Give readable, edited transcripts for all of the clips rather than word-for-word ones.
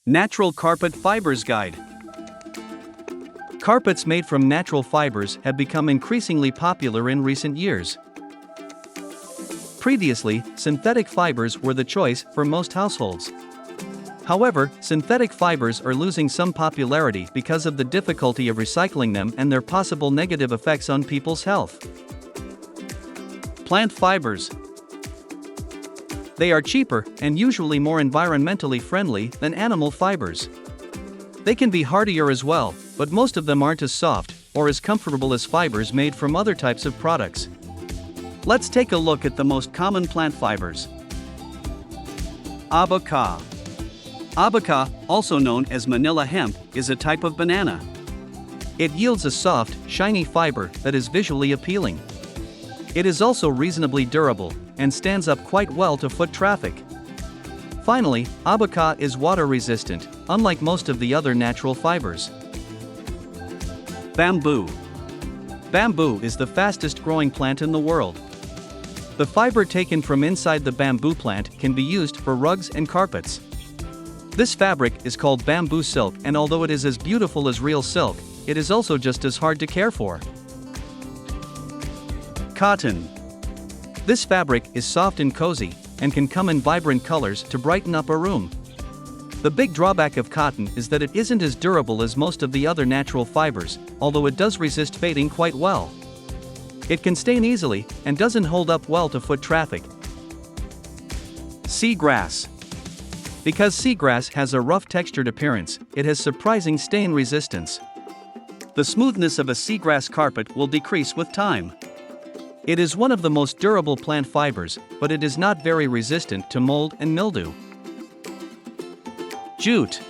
Natural Carpet Fibers Guide. Carpets made from natural fibers have become increasingly popular in recent years. Previously, synthetic fibers were the choice for most households. However, synthetic fibers are losing some popularity because of the difficulty of recycling them and their possible negative effects on people's health. Plant fibers. They are cheaper and usually more environmentally friendly than animal fibers. They can be hardier as well, but most of them aren't as soft or as comfortable as fibers made from other types of products. Let's take a look at the most common plant fibers. Abaca. Abaca, also known as Manila hemp, is a type of banana. It yields a soft, shiny fiber that is visually appealing. It is also reasonably durable and stands up quite well to foot traffic. Finally, Abaca is water resistant, unlike most of the other natural fibers. Bamboo. Bamboo is the fastest growing plant in the world. The fiber taken from inside the bamboo plant can be used for rugs and carpets. This fabric is called bamboo silk, and although it is as beautiful as real silk, it is also just as hard to care for. Cotton. This fabric is soft and cozy, and can come in vibrant colors to brighten up a room. The big drawback of cotton is that it isn't as durable as most of the other natural fibers, although it does resist fading quite well. It can stain easily, and doesn't hold up well to foot traffic. Seagrass. Because seagrass has a rough textured appearance, it has surprising stain resistance. The smoothness of a seagrass carpet will decrease with time. It is one of the most durable plant fibers, but it is not very resistant to mold and mildew. Jute.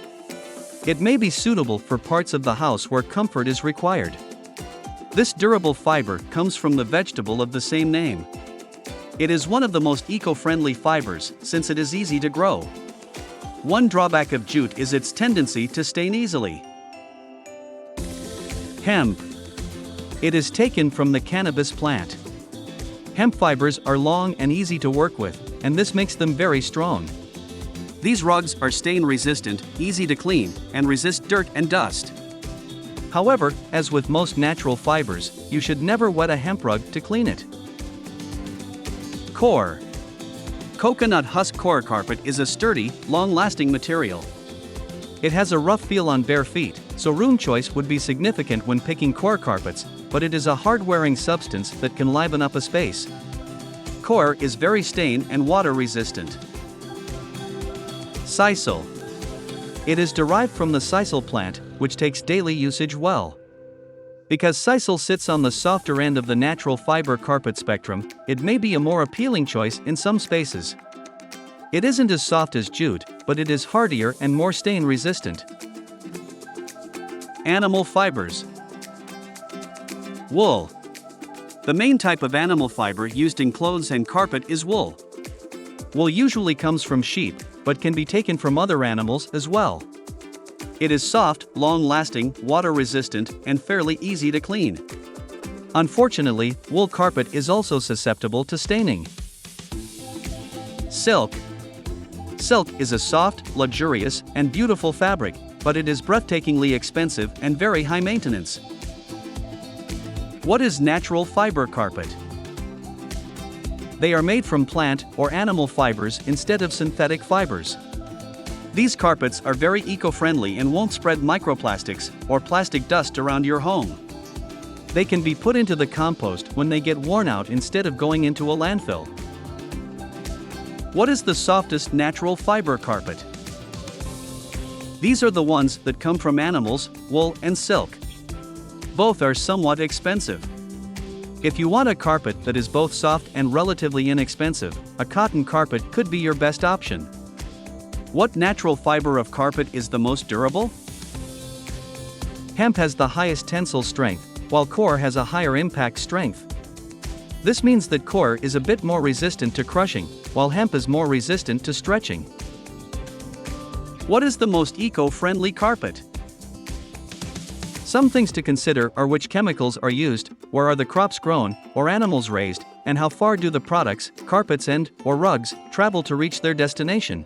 It may be suitable for parts of the house where comfort is required. This durable fiber comes from the vegetable of the same name. It is one of the most eco-friendly fibers since it is easy to grow. One drawback of jute is its tendency to stain easily. Hemp. It is taken from the cannabis plant. Hemp fibers are long and easy to work with, and this makes them very strong. These rugs are stain resistant, easy to clean, and resist dirt and dust. However, as with most natural fibers, you should never wet a hemp rug to clean it. Coir. Coconut husk coir carpet is a sturdy, long-lasting material. It has a rough feel on bare feet, so room choice would be significant when picking coir carpets, but it is a hard-wearing substance that can liven up a space. Coir is very stain and water resistant. Sisal. It is derived from the sisal plant, which takes daily usage well. Because sisal sits on the softer end of the natural fiber carpet spectrum, it may be a more appealing choice in some spaces. It isn't as soft as jute, but it is hardier and more stain resistant. Animal fibers. Wool. The main type of animal fiber used in clothes and carpet is wool. Wool usually comes from sheep, but can be taken from other animals as well. It is soft, long-lasting, water-resistant, and fairly easy to clean. Unfortunately, wool carpet is also susceptible to staining. Silk. Silk is a soft, luxurious, and beautiful fabric, but it is breathtakingly expensive and very high maintenance. What is natural fiber carpet? They are made from plant or animal fibers instead of synthetic fibers. These carpets are very eco-friendly and won't spread microplastics or plastic dust around your home. They can be put into the compost when they get worn out instead of going into a landfill. What is the softest natural fiber carpet? These are the ones that come from animals, wool and silk. Both are somewhat expensive. If you want a carpet that is both soft and relatively inexpensive, a cotton carpet could be your best option. What natural fiber of carpet is the most durable? Hemp has the highest tensile strength, while coir has a higher impact strength. This means that coir is a bit more resistant to crushing, while hemp is more resistant to stretching. What is the most eco-friendly carpet? Some things to consider are which chemicals are used, where are the crops grown or animals raised, and how far do the products, carpets and/or rugs, travel to reach their destination.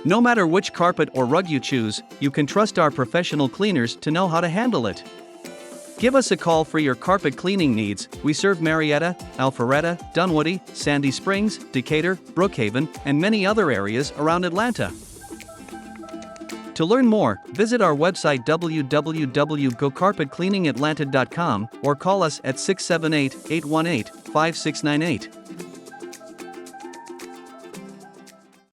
No matter which carpet or rug you choose, you can trust our professional cleaners to know how to handle it. Give us a call for your carpet cleaning needs. We serve Marietta, Alpharetta, Dunwoody, Sandy Springs, Decatur, Brookhaven, and many other areas around Atlanta. To learn more, visit our website www.gocarpetcleaningatlanta.com or call us at 678-818-5698.